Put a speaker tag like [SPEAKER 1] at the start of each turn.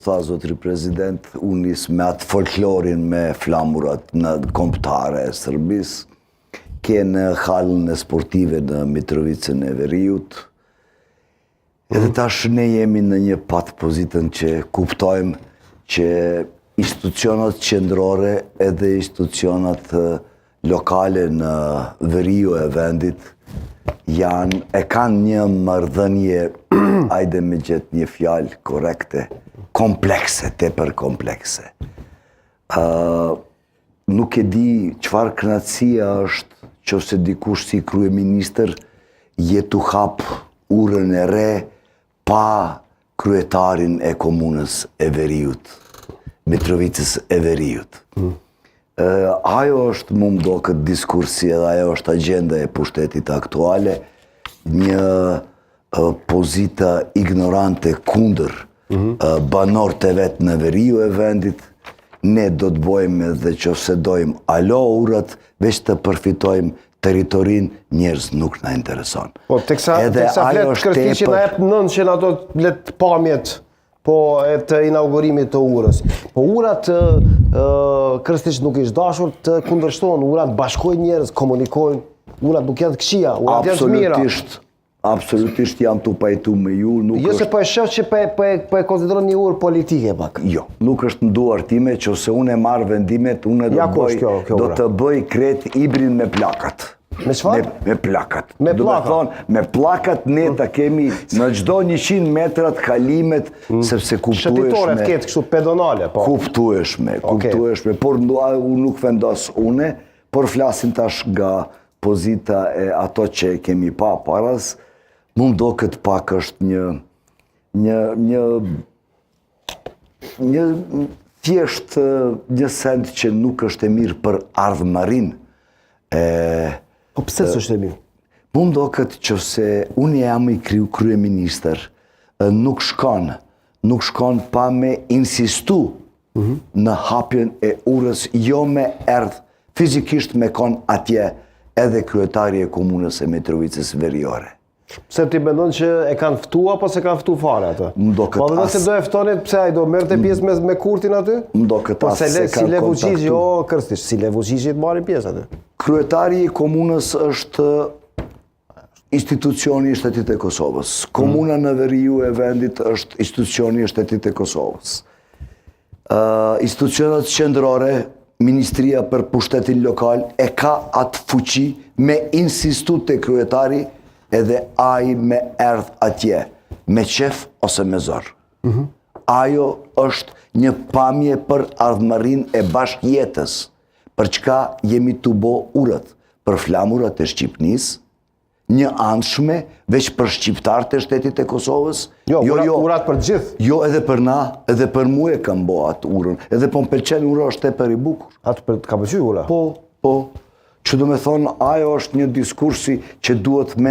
[SPEAKER 1] Tha zotri prezident, unë nisë me atë folklorin me flamurat në kombëtare e Serbisë, ke në halën e sportive në Mitrovicën e Veriut. Edhe tash ne jemi në një patë pozitën që kuptojmë që institucionat qendrore edhe institucionat lokale në Veriu e vendit e kanë një marrëdhënie, ajde me gjetë një fjalë korekte, komplekse, tepër komplekse. Nuk e di çfarë kënaqësia është nëse dikush si kryeministër jetu hap urën e re pa kryetarin e komunës e Veriut, Mitrovicës e Veriut. Ajo është, mu më do këtë diskursi edhe ajo është agenda e pushtetit aktuale, një pozita ignorante kundër banor të vetë në Veriu e vendit. Ne do të bojmë dhe që se dojmë alo urat, veç të përfitojmë teritorin, njerëz nuk na intereson.
[SPEAKER 2] Po, teksa fletë Krstiqi na jep nënë që na do të letë pamjet e të inaugurimit të urës. Po urat Krstiq nuk ishtë dashur të kundërshtojnë, urat bashkojnë njerëz, komunikojnë, urat nuk janë të këqija, urat janë të mira.
[SPEAKER 1] Absolutisht jam të pajtu me ju.
[SPEAKER 2] Jo se po e shef që po e konsideron një urë politike pak.
[SPEAKER 1] Jo, nuk është në duar time që ose unë e marrë vendimet, unë do të bëj kret hibrin me plakat.
[SPEAKER 2] Me çfarë?
[SPEAKER 1] Me plakat.
[SPEAKER 2] Me
[SPEAKER 1] plakat? Me plakat ne ta kemi në çdo 100 metrat kalimet, sepse kuptueshme.
[SPEAKER 2] Shëtitore të ketë kështu pedonale, po.
[SPEAKER 1] Kuptueshme, por unë nuk vendos une, por flasin tash nga pozita e ato që kemi pa paras, mund do këtë pak është një thjesht një send që nuk është e mirë për ardhmarin.
[SPEAKER 2] Po pse s'është e mirë?
[SPEAKER 1] Mund do këtë që se unë jam i kryeministër, nuk shkon pa me insistu në hapjen e urës, jo me erdh, fizikisht me kon atje edhe kryetari e komunës e Mitrovicës Veriore.
[SPEAKER 2] Pse ti mendon që e kanë ftu apo se kanë ftu fare atë? Po dhe nëse do e ftonit, pse ai do merrte pjesë me Kurtin aty?
[SPEAKER 1] Mdo këtë asë se
[SPEAKER 2] kanë kontaktu. Si Levo Gjigji, jo Krstiq, si Levo Gjigji të marrin pjesë aty.
[SPEAKER 1] Kryetari i komunës është institucioni i shtetit e Kosovës. Komuna në Veriu e vendit është institucioni i shtetit e Kosovës. Institucionet qendrore, Ministria për pushtetin lokal e ka atë fuqi me insistu të kryetari edhe ai me erdh atje, me qef ose me zor. Ajo është një pamje për ardhmarin e bashkjetës, për çka jemi të bo urët, për flamurat e Shqipnis, një anshme, veç për shqiptarët e shtetit e Kosovës.
[SPEAKER 2] Jo, urat për gjithë.
[SPEAKER 1] Jo, edhe për na, edhe për mu e kam bo atë urën, edhe po më pëlqen ura është e për i bukur.
[SPEAKER 2] Atë për të ka pëlqyer ura?
[SPEAKER 1] Po. Që do me thonë, ajo është një diskursi që duhet me